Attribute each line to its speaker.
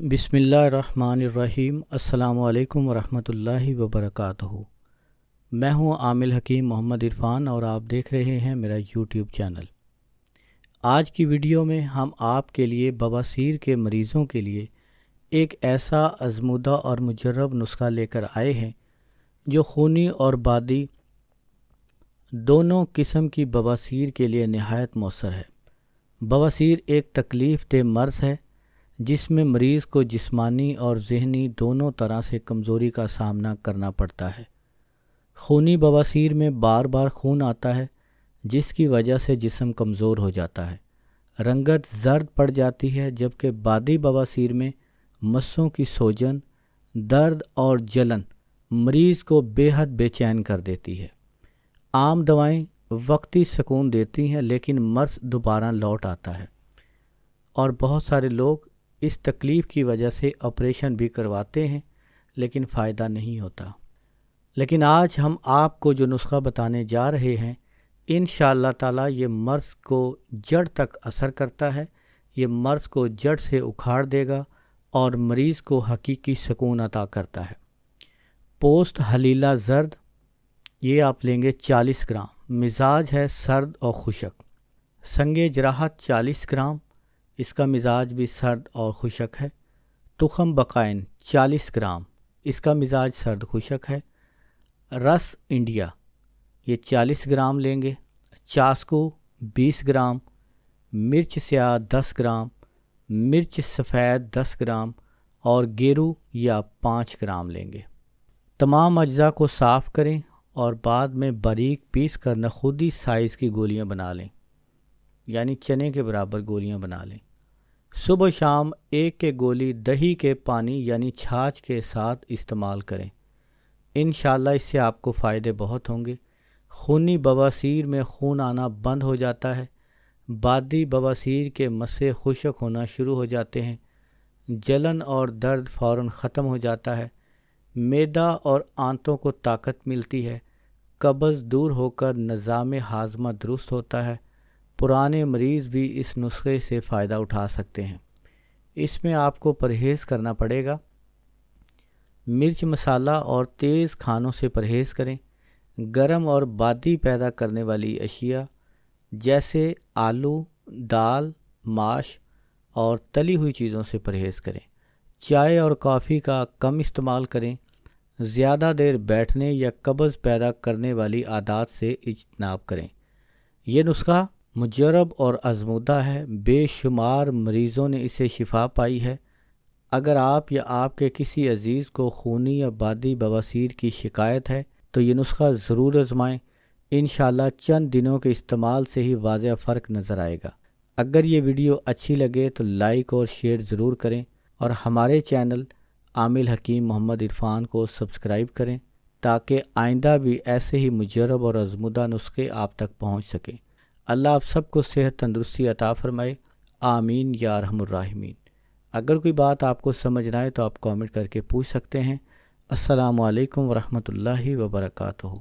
Speaker 1: बिस्मिल्लाहिर्रहमानिर्रहीम। अस्सलामु अलैकुम वरहमतुल्लाहि वबरकातुहू। मैं हूं आमिल हकीम मोहम्मद इरफ़ान और आप देख रहे हैं मेरा यूट्यूब चैनल। आज की वीडियो में हम आपके लिए बवासीर के मरीज़ों के लिए एक ऐसा आज़मूदा और मुजर्रब नुस्खा लेकर आए हैं जो खूनी और बादी दोनों किस्म की बवासीर के लिए नहायत मौसर है। बवासीर एक तकलीफ़ दह मर्ज़ है जिसमें मरीज़ को जिस्मानी और ज़हनी दोनों तरह से कमज़ोरी का सामना करना पड़ता है। खूनी बवासीर में बार बार खून आता है जिसकी वजह से जिस्म कमज़ोर हो जाता है, रंगत जर्द पड़ जाती है, जबकि बादी बवासीर में मस्सों की सोजन, दर्द और जलन मरीज़ को बेहद बेचैन कर देती है। आम दवाएं वक्ती सुकून देती हैं लेकिन मर्ज़ दोबारा लौट आता है और बहुत सारे लोग इस तकलीफ़ की वजह से ऑपरेशन भी करवाते हैं लेकिन फ़ायदा नहीं होता। लेकिन आज हम आपको जो नुस्खा बताने जा रहे हैं इंशाअल्लाह ताला ये मर्ज़ को जड़ तक असर करता है। ये मर्ज़ को जड़ से उखाड़ देगा और मरीज़ को हकीकी सुकून अता करता है। पोस्ट हलीला ज़र्द ये आप लेंगे 40 ग्राम। मिजाज है सर्द और खुशक। संगे जराहत 40 ग्राम, इसका मिजाज भी सर्द और खुशक है। तुखम बकाइन 40 ग्राम, इसका मिजाज सर्द खुशक है। रस इंडिया ये 40 ग्राम लेंगे। चास्कू 20 ग्राम, मिर्च स्याह 10 ग्राम, मिर्च सफ़ेद 10 ग्राम और गेरू या 5 ग्राम लेंगे। तमाम अज्जा को साफ़ करें और बाद में बारीक पीस कर नखूदी साइज़ की गोलियां बना लें, यानी चने के बराबर गोलियां बना लें। सुबह शाम एक गोली दही के पानी यानी छाछ के साथ इस्तेमाल करें। इंशाअल्लाह इससे आपको फ़ायदे बहुत होंगे। खूनी बवासीर में खून आना बंद हो जाता है। बादी बवासीर के मस्से खुशक होना शुरू हो जाते हैं। जलन और दर्द फ़ौरन ख़त्म हो जाता है। मैदा और आंतों को ताकत मिलती है। कब्ज़ दूर होकर निज़ाम हाज़मा दुरुस्त होता है। पुराने मरीज़ भी इस नुस्खे से फ़ायदा उठा सकते हैं। इसमें आपको परहेज़ करना पड़ेगा। मिर्च मसाला और तेज़ खानों से परहेज़ करें। गरम और बादी पैदा करने वाली अशिया जैसे आलू, दाल, माश और तली हुई चीज़ों से परहेज़ करें। चाय और कॉफ़ी का कम इस्तेमाल करें। ज़्यादा देर बैठने या कब्ज़ पैदा करने वाली आदत से इज्तनाब करें। यह नुस्खा मुजर्रब और आज़मूदा है। बेशुमार मरीज़ों ने इसे शिफा पाई है। अगर आप या आपके किसी अजीज़ को खूनी या बादी बवासीर की शिकायत है तो ये नुस्खा ज़रूर आज़माएं। इंशाअल्लाह चंद दिनों के इस्तेमाल से ही वाज़ेह फ़र्क नज़र आएगा। अगर ये वीडियो अच्छी लगे तो लाइक और शेयर ज़रूर करें और हमारे चैनल आमिल हकीम मोहम्मद इरफ़ान को सब्सक्राइब करें ताकि आइंदा भी ऐसे ही मुजर्रब और आज़मूदा नुस्खे आप तक पहुँच सकें। अल्लाह आप सबको सेहत तंदुरुस्ती अता फ़रमाए। आमीन या अरहमुर राहिमीन। अगर कोई बात आपको समझ ना आए तो आप कमेंट करके पूछ सकते हैं। अस्सलामु अलैकुम वरहमतुल्लाहि वबरकातुहू।